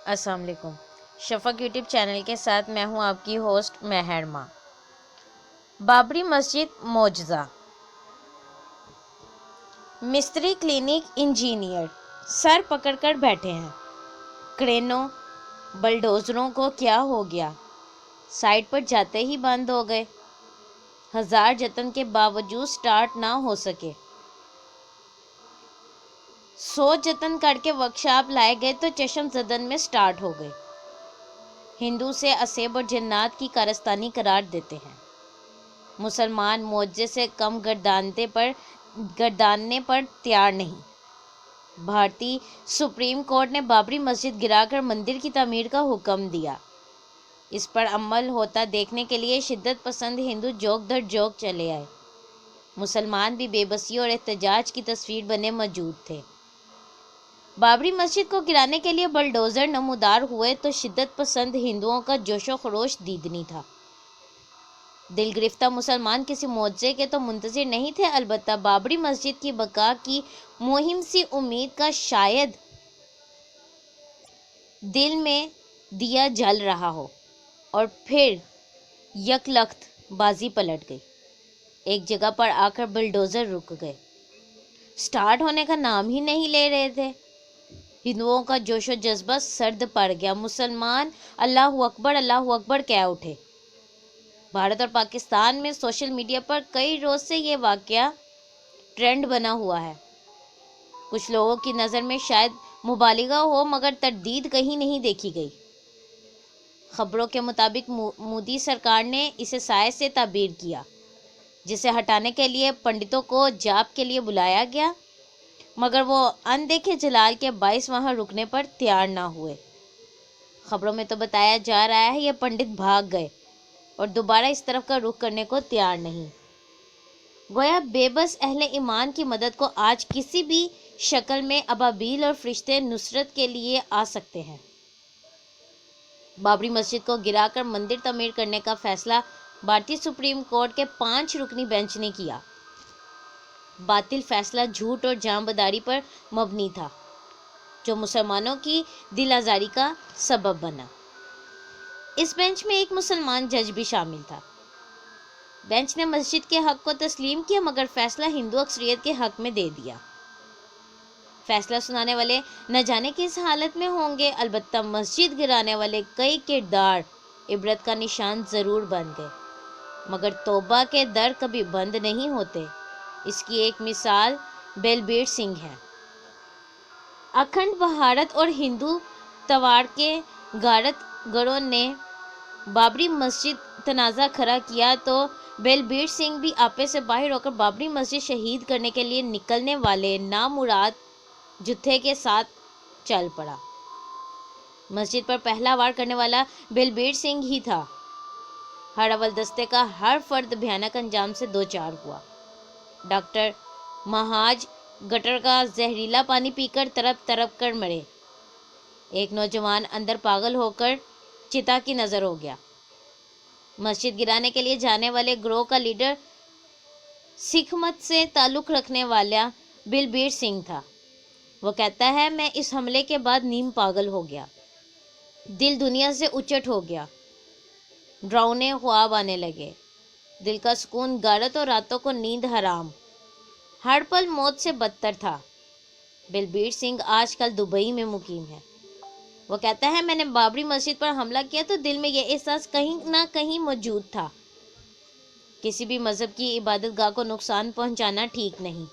السلام علیکم۔ شفق YouTube channel کے ساتھ میں ہوں آپ کی ہوسٹ مہر ماں۔ بابری مسجد معجزہ۔ مستری کلینک انجینئر سر پکڑ کر بیٹھے ہیں۔ کرینوں بلڈوزروں کو کیا ہو گیا؟ سائٹ پر جاتے ہی بند ہو گئے۔ ہزار جتن کے باوجود سٹارٹ نہ ہو سکے۔ 100 جتن کر کے ورکشاپ لائے گئے تو چشم زدن میں سٹارٹ ہو گئے۔ ہندو سے عصیب اور جنات کی کارستانی قرار دیتے ہیں۔ مسلمان معجزے سے کم گرداننے پر تیار نہیں۔ بھارتی سپریم کورٹ نے بابری مسجد گرا کر مندر کی تعمیر کا حکم دیا۔ اس پر عمل ہوتا دیکھنے کے لیے شدت پسند ہندو جوک در جوک چلے آئے۔ مسلمان بھی بے بسی اور احتجاج کی تصویر بنے موجود تھے۔ بابری مسجد کو گرانے کے لیے بلڈوزر نمودار ہوئے تو شدت پسند ہندوؤں کا جوش و خروش دیدنی تھا۔ دل گرفتہ مسلمان کسی معجزے کے تو منتظر نہیں تھے، البتہ بابری مسجد کی بقا کی مہم سی امید کا شاید دل میں دیا جل رہا ہو، اور پھر یک لخت بازی پلٹ گئی۔ ایک جگہ پر آ کر بلڈوزر رک گئے، سٹارٹ ہونے کا نام ہی نہیں لے رہے تھے۔ ہندوؤں کا جوش و جذبہ سرد پڑ گیا۔ مسلمان اللہ اکبر کہہ اٹھے۔ بھارت اور پاکستان میں سوشل میڈیا پر کئی روز سے یہ واقعہ ٹرینڈ بنا ہوا ہے۔ کچھ لوگوں کی نظر میں شاید مبالغہ ہو، مگر تردید کہیں نہیں دیکھی گئی۔ خبروں کے مطابق مودی سرکار نے اسے سائے سے تعبیر کیا، جسے ہٹانے کے لیے پنڈتوں کو جاپ کے لیے بلایا گیا، مگر وہ اندیکھے جلال کے باعث وہاں رکنے پر تیار نہ ہوئے۔ خبروں میں تو بتایا جا رہا ہے یہ پنڈت بھاگ گئے اور دوبارہ اس طرف کا رخ کرنے کو تیار نہیں۔ گویا بے بس اہل ایمان کی مدد کو آج کسی بھی شکل میں ابابیل اور فرشتے نصرت کے لیے آ سکتے ہیں۔ بابری مسجد کو گرا کر مندر تعمیر کرنے کا فیصلہ بھارتی سپریم کورٹ کے 5 رکنی بینچ نے کیا۔ باطل فیصلہ جھوٹ اور جانبداری پر مبنی تھا، جو مسلمانوں کی دل آزاری کا سبب بنا۔ اس بینچ میں ایک مسلمان جج بھی شامل تھا۔ بینچ نے مسجد کے حق کو تسلیم کیا، مگر فیصلہ ہندو اکثریت کے حق میں دے دیا۔ فیصلہ سنانے والے نہ جانے کس حالت میں ہوں گے، البتہ مسجد گرانے والے کئی کردار عبرت کا نشان ضرور بن گئے، مگر توبہ کے در کبھی بند نہیں ہوتے۔ اس کی ایک مثال بلبیر سنگھ ہے۔ اکھنڈ بھارت اور ہندو تواڑ کے غارت گروں نے بابری مسجد تنازع کھڑا کیا تو بلبیر سنگھ بھی آپے سے باہر ہو کر بابری مسجد شہید کرنے کے لیے نکلنے والے نامراد جتھے کے ساتھ چل پڑا۔ مسجد پر پہلا وار کرنے والا بلبیر سنگھ ہی تھا۔ ہر اول دستے کا ہر فرد بھیانک انجام سے دوچار ہوا۔ ڈاکٹر مہاج گٹر کا زہریلا پانی پی کر تڑپ تڑپ کر مرے۔ ایک نوجوان اندر پاگل ہو کر چتا کی نظر ہو گیا۔ مسجد گرانے کے لیے جانے والے گروہ کا لیڈر سکھ مت سے تعلق رکھنے والا بلبیر سنگھ تھا۔ وہ کہتا ہے، میں اس حملے کے بعد نیم پاگل ہو گیا، دل دنیا سے اچٹ ہو گیا، ڈراؤنے خواب آنے لگے، دل کا سکون غارت اور راتوں کو نیند حرام، ہر پل موت سے بدتر تھا۔ بلبیر سنگھ آج کل دبئی میں مقیم ہے۔ وہ کہتا ہے، میں نے بابری مسجد پر حملہ کیا تو دل میں یہ احساس کہیں نہ کہیں موجود تھا، کسی بھی مذہب کی عبادت گاہ کو نقصان پہنچانا ٹھیک نہیں۔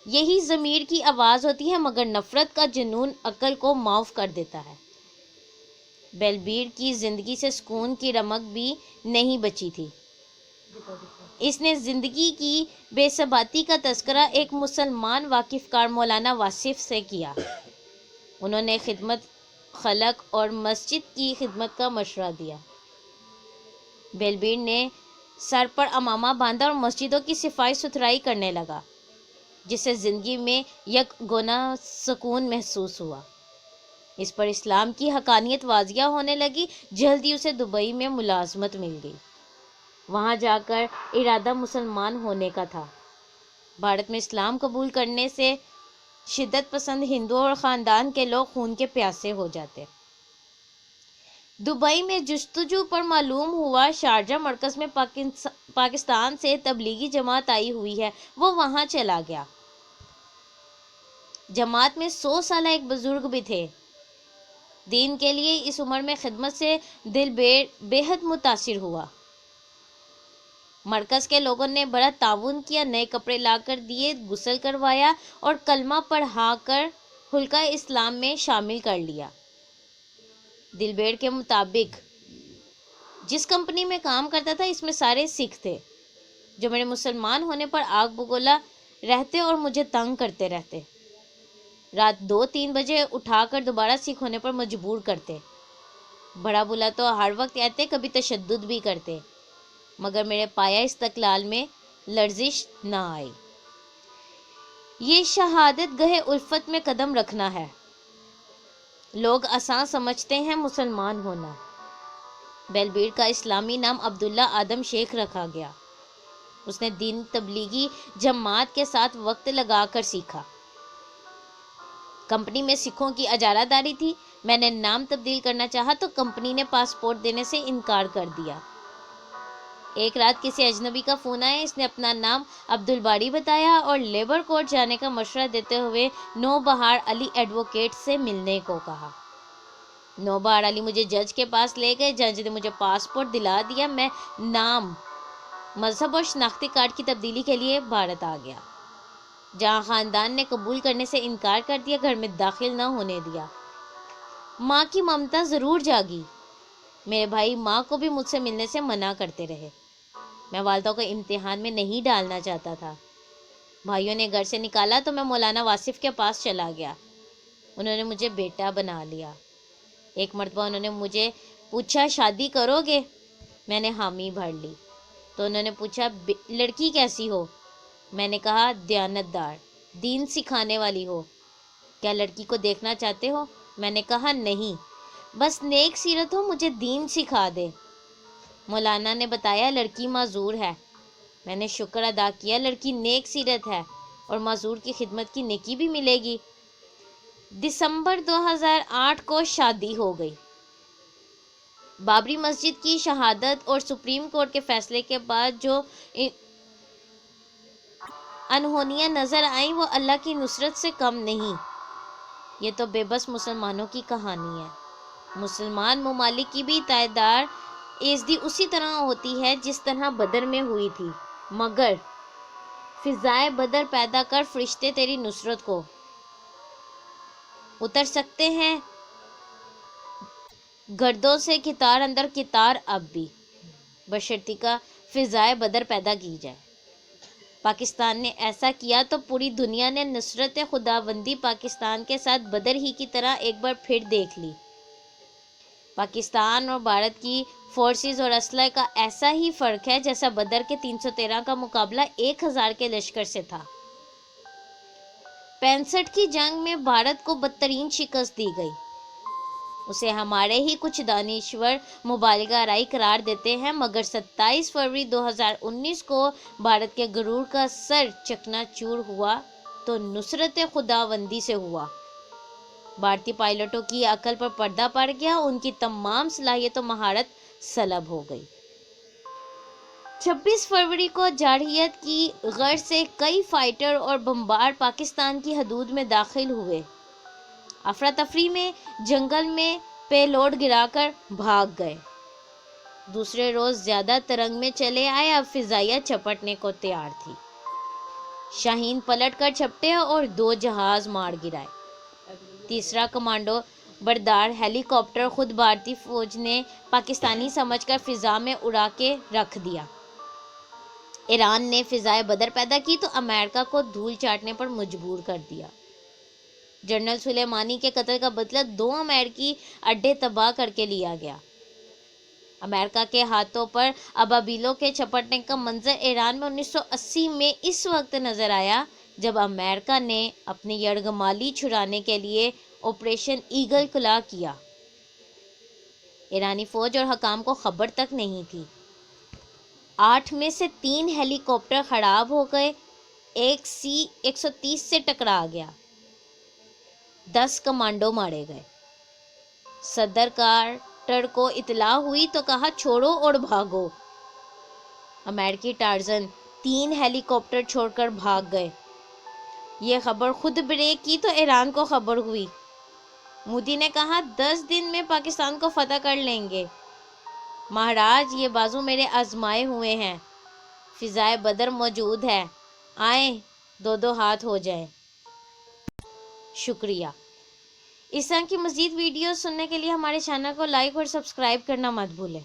یہی ضمیر کی آواز ہوتی ہے، مگر نفرت کا جنون عقل کو معاف کر دیتا ہے۔ بلبیر کی زندگی سے سکون کی رمق بھی نہیں بچی تھی۔ اس نے زندگی کی بے ثباتی کا تذکرہ ایک مسلمان واقف کار مولانا واصف سے کیا۔ انہوں نے خدمت خلق اور مسجد کی خدمت کا مشورہ دیا۔ بلبیر نے سر پر عمامہ باندھا اور مسجدوں کی صفائی ستھرائی کرنے لگا، جس سے زندگی میں یک گونا سکون محسوس ہوا۔ اس پر اسلام کی حقانیت واضح ہونے لگی۔ جلدی اسے دبئی میں ملازمت مل گئی۔ وہاں جا کر ارادہ مسلمان ہونے کا تھا۔ بھارت میں اسلام قبول کرنے سے شدت پسند ہندوؤں اور خاندان کے لوگ خون کے پیاسے ہو جاتے۔ دبئی میں جستجو پر معلوم ہوا شارجہ مرکز میں پاکستان سے تبلیغی جماعت آئی ہوئی ہے، وہ وہاں چلا گیا۔ جماعت میں 100 سالہ ایک بزرگ بھی تھے۔ دین کے لیے اس عمر میں خدمت سے دل بے حد متاثر ہوا۔ مرکز کے لوگوں نے بڑا تعاون کیا، نئے کپڑے لا کر دیے، غسل کروایا اور کلمہ پڑھا کر حلقہ اسلام میں شامل کر لیا۔ دلبیڑ کے مطابق جس کمپنی میں کام کرتا تھا اس میں سارے سکھ تھے جو میرے مسلمان ہونے پر آگ بگولا رہتے اور مجھے تنگ کرتے رہتے۔ رات 2-3 بجے اٹھا کر دوبارہ سکھ ہونے پر مجبور کرتے۔ بڑا بلا تو ہر وقت آتے، کبھی تشدد بھی کرتے، مگر میرے پایا استقلال میں لرزش نہ آئی۔ یہ شہادت گاہ الفت میں قدم رکھنا ہے۔ لوگ آسان سمجھتے ہیں مسلمان ہونا۔ بیلبیر کا اسلامی نام عبداللہ آدم شیخ رکھا گیا۔ اس نے دین تبلیغی جماعت کے ساتھ وقت لگا کر سیکھا۔ کمپنی میں سکھوں کی اجارہ داری تھی، میں نے نام تبدیل کرنا چاہا تو کمپنی نے پاسپورٹ دینے سے انکار کر دیا۔ ایک رات کسی اجنبی کا فون آیا، اس نے اپنا نام عبدالباری بتایا اور لیبر کورٹ جانے کا مشورہ دیتے ہوئے نوبہار علی ایڈوکیٹ سے ملنے کو کہا۔ نوبہار علی مجھے جج کے پاس لے گئے، جج نے مجھے پاسپورٹ دلا دیا، میں نام، مذہب اور شناختی کارڈ کی تبدیلی کے لیے بھارت آ گیا، جہاں خاندان نے قبول کرنے سے انکار کر دیا، گھر میں داخل نہ ہونے دیا۔ ماں کی ممتا ضرور جاگی، میرے بھائی ماں کو بھی مجھ سے ملنے سے منع کرتے رہے۔ میں والدہ کو امتحان میں نہیں ڈالنا چاہتا تھا۔ بھائیوں نے گھر سے نکالا تو میں مولانا واصف کے پاس چلا گیا، انہوں نے مجھے بیٹا بنا لیا۔ ایک مرتبہ انہوں نے مجھے پوچھا شادی کرو گے؟ میں نے حامی بھر لی تو انہوں نے پوچھا لڑکی کیسی ہو؟ میں نے کہا دیانتدار، دین سکھانے والی ہو۔ کیا لڑکی کو دیکھنا چاہتے ہو؟ میں نے کہا نہیں، بس نیک سیرت ہو، مجھے دین سکھا دے۔ مولانا نے بتایا لڑکی معذور ہے۔ میں نے شکر ادا کیا، لڑکی نیک سیرت ہے اور معذور کی خدمت کی نیکی بھی ملے گی۔ دسمبر 2008 کو شادی ہو گئی۔ بابری مسجد کی شہادت اور سپریم کورٹ کے فیصلے کے بعد جو انہونیاں نظر آئیں وہ اللہ کی نصرت سے کم نہیں۔ یہ تو بے بس مسلمانوں کی کہانی ہے۔ مسلمان ممالک کی بھی تعداد ایزدی اسی طرح ہوتی ہے جس طرح بدر میں ہوئی تھی، مگر فضائے بدر پیدا کر فرشتے تیری نصرت کو اتر سکتے ہیں۔ گردوں سے کتار اندر کتار اب بھی، بشرطیکہ کا فضائے بدر پیدا کی جائے۔ پاکستان نے ایسا کیا تو پوری دنیا نے نصرت خداوندی پاکستان کے ساتھ بدر ہی کی طرح ایک بار پھر دیکھ لی۔ پاکستان اور بھارت کی فورسز اور اسلحے کا ایسا ہی فرق ہے جیسا بدر کے 313 کا مقابلہ 1000 کے لشکر سے تھا۔ 65 کی جنگ میں بھارت کو بدترین شکست دی گئی۔ اسے ہمارے ہی کچھ دانشور مبالغہ آرائی قرار دیتے ہیں، مگر 27 فروری 2019 کو بھارت کے غرور کا سر چکنا چور ہوا تو نصرت خداوندی سے ہوا۔ بھارتی پائلٹوں کی عقل پر پردہ پڑ گیا، ان کی تمام صلاحیت و مہارت سلب ہو گئی۔ 26 فروری کو جارحیت کی غرض سے کئی فائٹر اور بمبار پاکستان کی حدود میں داخل ہوئے، افراتفری میں جنگل میں پے لوڈ گرا کر بھاگ گئے۔ دوسرے روز زیادہ ترنگ میں چلے آئے، اب فضائیہ چپٹنے کو تیار تھی۔ شاہین پلٹ کر چھپٹے اور 2 جہاز مار گرائے۔ تیسرا کمانڈو بردار ہیلی کاپٹر خود بھارتی فوج نے پاکستانی سمجھ کر فضا میں اڑا کے رکھ دیا۔ ایران نے فضائے بدر پیدا کی تو امریکہ کو دھول چاٹنے پر مجبور کر دیا۔ جنرل سلیمانی کے قتل کا بدلہ 2 امریکی اڈے تباہ کر کے لیا گیا۔ امریکہ کے ہاتھوں پر ابابیلوں کے چھپٹنے کا منظر ایران میں 1980 میں اس وقت نظر آیا جب امریکہ نے اپنی یرغمالی چھڑانے کے لیے آپریشن ایگل کلا کیا۔ ایرانی فوج اور حکام کو خبر تک نہیں تھی۔ 8 میں سے 3 ہیلی کاپٹر خراب ہو گئے، ایک C-130 سے ٹکرا گیا۔ 10 کمانڈو مارے گئے۔ صدر کارٹر کو اطلاع ہوئی تو کہا چھوڑو اور بھاگو۔ امریکی ٹارزن 3 ہیلی کاپٹر چھوڑ کر بھاگ گئے۔ یہ خبر خود بریک کی تو ایران کو خبر ہوئی۔ مودی نے کہا 10 دن میں پاکستان کو فتح کر لیں گے۔ مہاراج یہ بازو میرے آزمائے ہوئے ہیں، فضائے بدر موجود ہے، آئیں 2 ہاتھ ہو جائیں۔ شکریہ۔ اس طرح کی مزید ویڈیوز سننے کے لیے ہمارے چینل کو لائک اور سبسکرائب کرنا مت بھولیں۔